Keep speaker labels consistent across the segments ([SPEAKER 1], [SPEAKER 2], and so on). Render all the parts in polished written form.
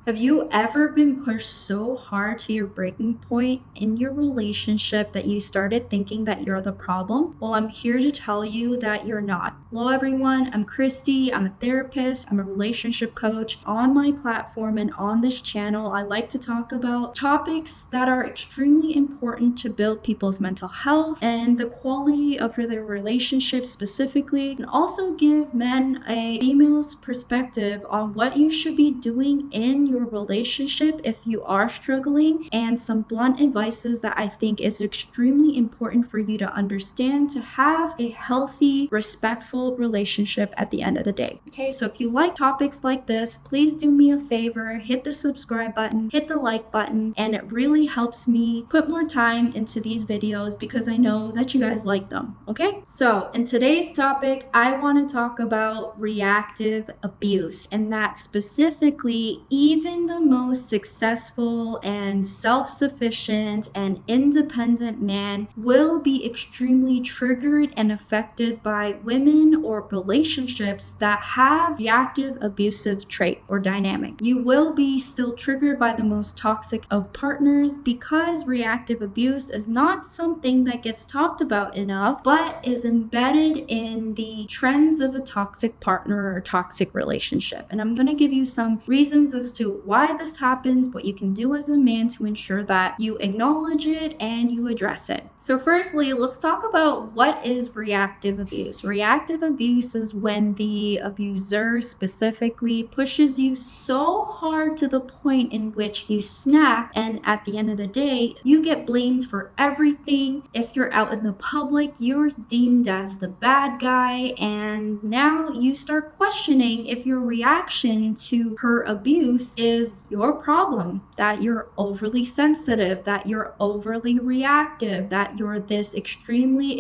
[SPEAKER 1] Have you ever been pushed so hard to your breaking point in your relationship that you started thinking that you're the problem? Well, I'm here to tell you that you're not. Hello, everyone. I'm Christy. I'm a therapist. I'm a relationship coach. On my platform and on this channel, I like to talk about topics that are extremely important to build people's mental health and the quality of their relationships specifically, and also give men a female's perspective on what you should be doing in your relationship if you are struggling, and some blunt advices that I think is extremely important for you to understand to have a healthy, respectful relationship at the end of the day. Okay, so if you like topics like this, please do me a favor, hit the subscribe button, hit the like button, and it really helps me put more time into these videos because I know that you guys like them. Okay, so in today's topic, I want to talk about reactive abuse, and that specifically, even the most successful and self-sufficient and independent man will be extremely triggered and affected by women or relationships that have reactive abusive trait or dynamic. You will be still triggered by the most toxic of partners because reactive abuse is not something that gets talked about enough, but is embedded in the trends of a toxic partner or toxic relationship. And I'm going to give you some reasons as to why this happens, what you can do as a man to ensure that you acknowledge it and you address it. So firstly, let's talk about what is reactive abuse. Reactive abuse is when the abuser specifically pushes you so hard to the point in which you snap, and at the end of the day, you get blamed for everything. If you're out in the public, you're deemed as the bad guy, and now you start questioning if your reaction to her abuse is your problem, that you're overly sensitive, that you're overly reactive, that you're this extremely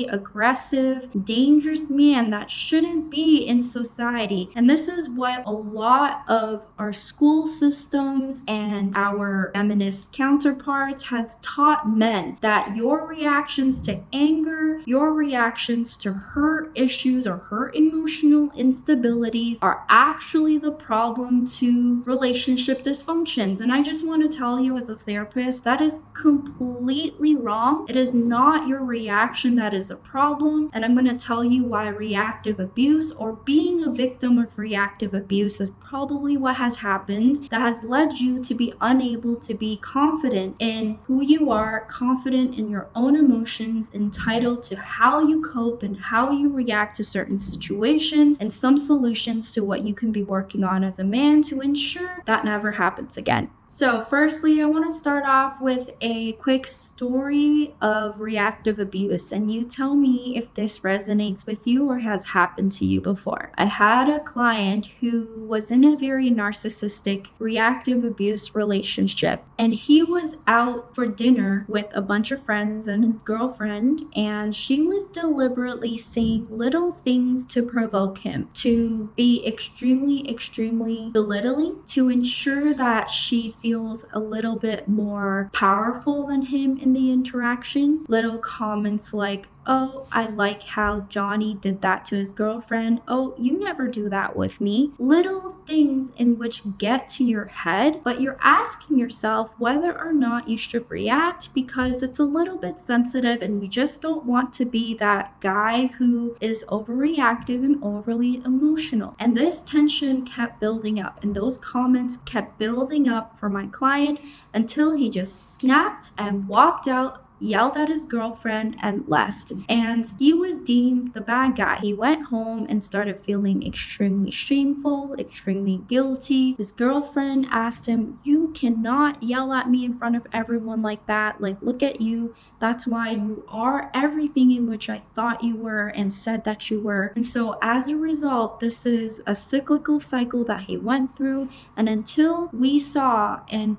[SPEAKER 1] aggressive, dangerous man that shouldn't be in society. And this is what a lot of our school systems and our feminist counterparts has taught men, that your reactions to anger, your reactions to her issues or her emotional instabilities are actually the problem to relationship dysfunctions. And I just want to tell you as a therapist, that is completely wrong. It is not your reaction that is a problem. And I'm going to tell you why reactive abuse or being a victim of reactive abuse is probably what has happened that has led you to be unable to be confident in who you are, confident in your own emotions, entitled to how you cope and how you react to certain situations, and some solutions to what you can be working on as a man to ensure that never happens again. So firstly, I want to start off with a quick story of reactive abuse, and you tell me if this resonates with you or has happened to you before. I had a client who was in a very narcissistic reactive abuse relationship, and he was out for dinner with a bunch of friends and his girlfriend, and she was deliberately saying little things to provoke him, to be extremely belittling, to ensure that she feels a little bit more powerful than him in the interaction. Little comments like, "Oh, I like how Johnny did that to his girlfriend. Oh, you never do that with me." Little things in which get to your head, but you're asking yourself whether or not you should react because it's a little bit sensitive and you just don't want to be that guy who is overreactive and overly emotional. And this tension kept building up, and those comments kept building up for my client until he just snapped and walked out, yelled at his girlfriend, and left. And he was deemed the bad guy. He went home and started feeling extremely shameful, extremely guilty. His girlfriend asked him, "You cannot yell at me in front of everyone like that. Like, look at you. That's why you are everything in which I thought you were and said that you were." And so as a result, this is a cyclical cycle that he went through. And until we saw and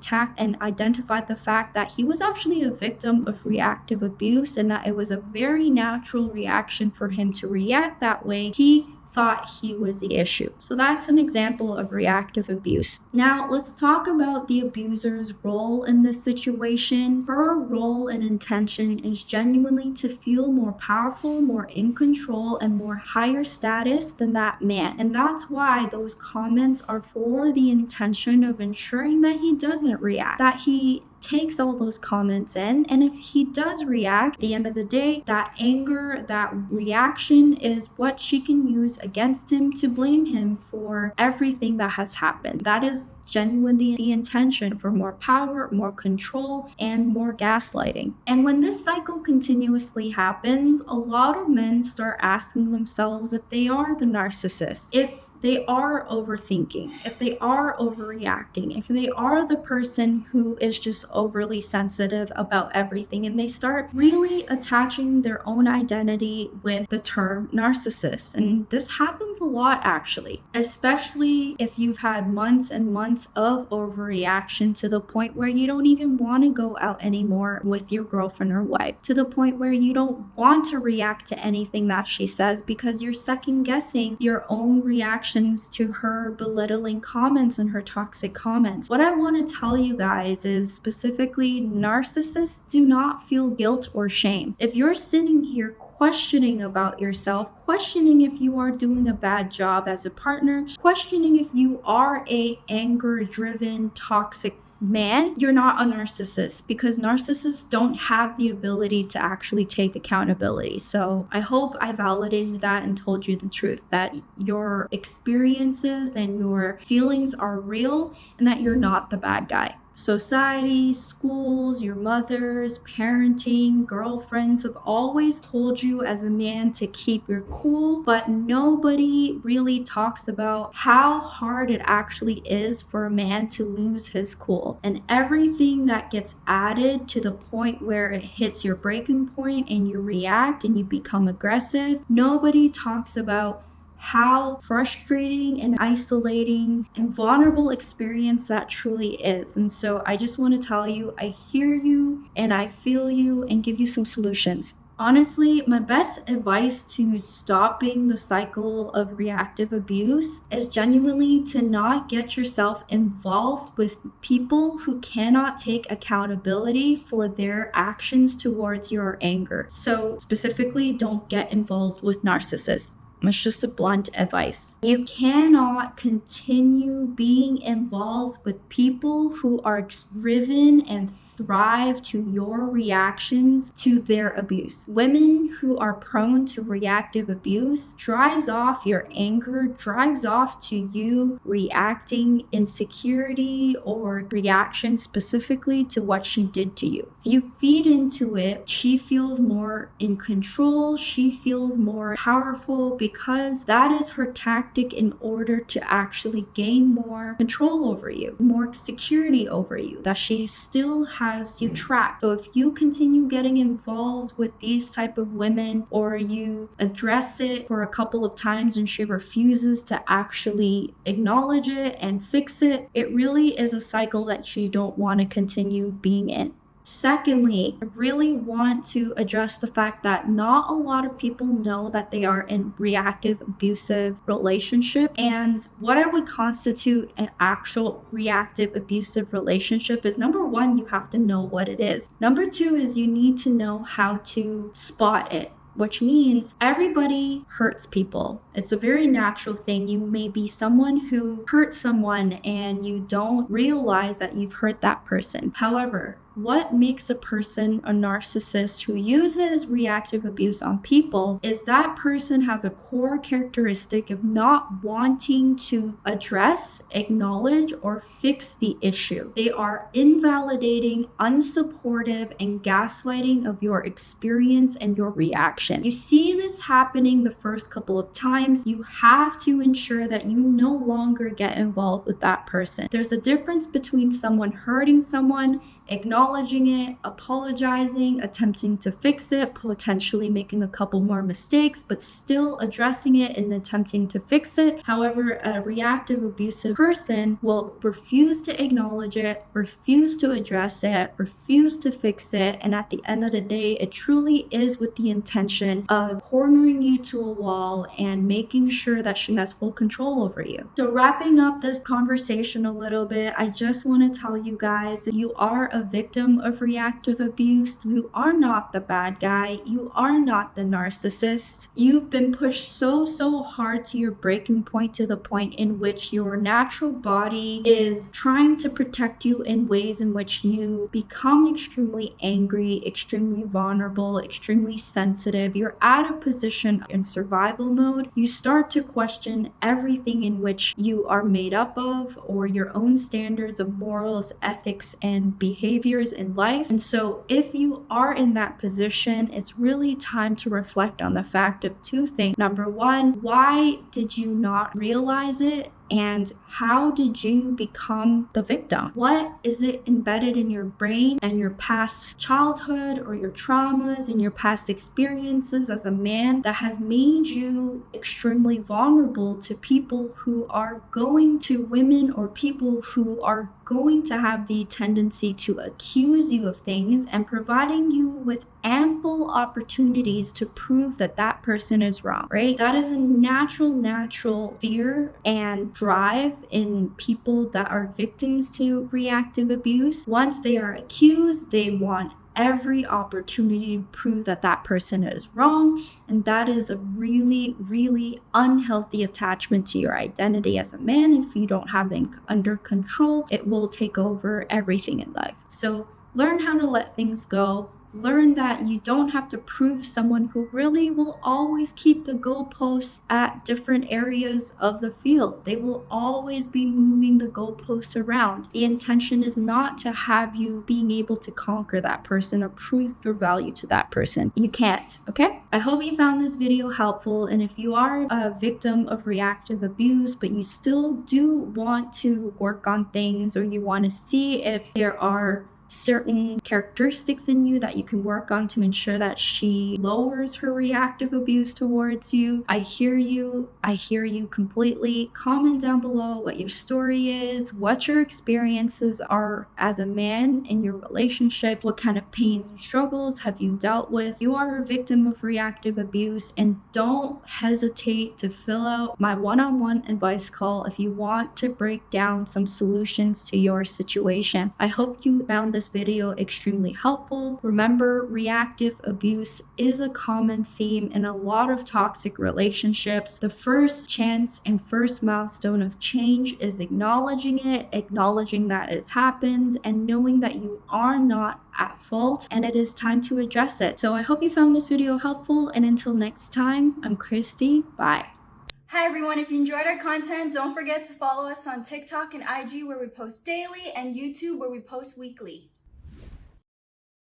[SPEAKER 1] identified the fact that he was actually a victim of reactive abuse and that it was a very natural reaction for him to react that way, he thought he was the issue. So that's an example of reactive abuse. Now, let's talk about the abuser's role in this situation. Her role and intention is genuinely to feel more powerful, more in control, and more higher status than that man. And that's why those comments are for the intention of ensuring that he doesn't react, that he takes all those comments in, and if he does react, at the end of the day, that anger, that reaction is what she can use against him to blame him for everything that has happened. That is genuinely the intention, for more power, more control, and more gaslighting. And when this cycle continuously happens, a lot of men start asking themselves if they are the narcissist, if they are overthinking, if they are overreacting, if they are the person who is just overly sensitive about everything, and they start really attaching their own identity with the term narcissist. And this happens a lot, actually, especially if you've had months and months of overreaction to the point where you don't even want to go out anymore with your girlfriend or wife, to the point where you don't want to react to anything that she says because you're second guessing your own reaction to her belittling comments and her toxic comments. What I want to tell you guys is specifically, narcissists do not feel guilt or shame. If you're sitting here questioning about yourself, questioning if you are doing a bad job as a partner, questioning if you are a anger-driven, toxic man, you're not a narcissist, because narcissists don't have the ability to actually take accountability. So I hope I validated that and told you the truth, that your experiences and your feelings are real and that you're not the bad guy. Society, schools, your mothers, parenting, girlfriends have always told you as a man to keep your cool, but nobody really talks about how hard it actually is for a man to lose his cool. And everything that gets added to the point where it hits your breaking point and you react and you become aggressive, nobody talks about how frustrating and isolating and vulnerable experience that truly is. And so I just want to tell you, I hear you and I feel you and give you some solutions. Honestly, my best advice to stopping the cycle of reactive abuse is genuinely to not get yourself involved with people who cannot take accountability for their actions towards your anger. So specifically, don't get involved with narcissists. It's just a blunt advice. You cannot continue being involved with people who are driven and thrive to your reactions to their abuse. Women who are prone to reactive abuse drives off your anger, drives off to you reacting insecurity or reaction specifically to what she did to you. If you feed into it, she feels more in control, she feels more powerful, because that is her tactic in order to actually gain more control over you, more security over you, that she still has you trapped. So if you continue getting involved with these type of women, or you address it for a couple of times and she refuses to actually acknowledge it and fix it, it really is a cycle that you don't want to continue being in. Secondly, I really want to address the fact that not a lot of people know that they are in reactive abusive relationship. And what I would constitute an actual reactive abusive relationship is, number one, you have to know what it is. Number two is you need to know how to spot it, which means everybody hurts people. It's a very natural thing. You may be someone who hurt someone and you don't realize that you've hurt that person. However, what makes a person a narcissist who uses reactive abuse on people is that person has a core characteristic of not wanting to address, acknowledge, or fix the issue. They are invalidating, unsupportive, and gaslighting of your experience and your reaction. You see this happening the first couple of times. You have to ensure that you no longer get involved with that person. There's a difference between someone hurting someone, acknowledging acknowledging it, apologizing, attempting to fix it, potentially making a couple more mistakes, but still addressing it and attempting to fix it. However, a reactive abusive person will refuse to acknowledge it, refuse to address it, refuse to fix it, and at the end of the day, it truly is with the intention of cornering you to a wall and making sure that she has full control over you. So wrapping up this conversation a little bit, I just want to tell you guys that you are a victim of reactive abuse. You are not the bad guy. You are not the narcissist. You've been pushed so hard to your breaking point, to the point in which your natural body is trying to protect you in ways in which you become extremely angry, extremely vulnerable, extremely sensitive. You're at a position in survival mode. You start to question everything in which you are made up of, or your own standards of morals, ethics, and behaviors in life. And so if you are in that position, it's really time to reflect on the fact of two things. Number one, why did you not realize it? And how did you become the victim? What is it embedded in your brain and your past childhood or your traumas and your past experiences as a man that has made you extremely vulnerable to people who are going to women, or people who are going to have the tendency to accuse you of things, and providing you with ample opportunities to prove that that person is wrong, right? That is a natural fear and drive in people that are victims to reactive abuse. Once they are accused, they want every opportunity to prove that that person is wrong, and that is a really unhealthy attachment to your identity as a man. And if you don't have it under control, it will take over everything in life. So learn how to let things go. Learn that you don't have to prove someone who really will always keep the goalposts at different areas of the field. They will always be moving the goalposts around. The intention is not to have you being able to conquer that person or prove your value to that person. You can't, okay? I hope you found this video helpful, and if you are a victim of reactive abuse, but you still do want to work on things, or you want to see if there are certain characteristics in you that you can work on to ensure that she lowers her reactive abuse towards you, I hear you completely. Comment down below what your story is, what your experiences are as a man in your relationship, what kind of pain and struggles have you dealt with. You are a victim of reactive abuse, and don't hesitate to fill out my one-on-one advice call if you want to break down some solutions to your situation. I hope you found this video extremely helpful. Remember, reactive abuse is a common theme in a lot of toxic relationships. The first chance and first milestone of change is acknowledging it, acknowledging that it's happened, and knowing that you are not at fault and it is time to address it. So I hope you found this video helpful, and until next time, I'm Christy. Bye.
[SPEAKER 2] Hi everyone, if you enjoyed our content, don't forget to follow us on TikTok and IG where we post daily, and YouTube where we post weekly.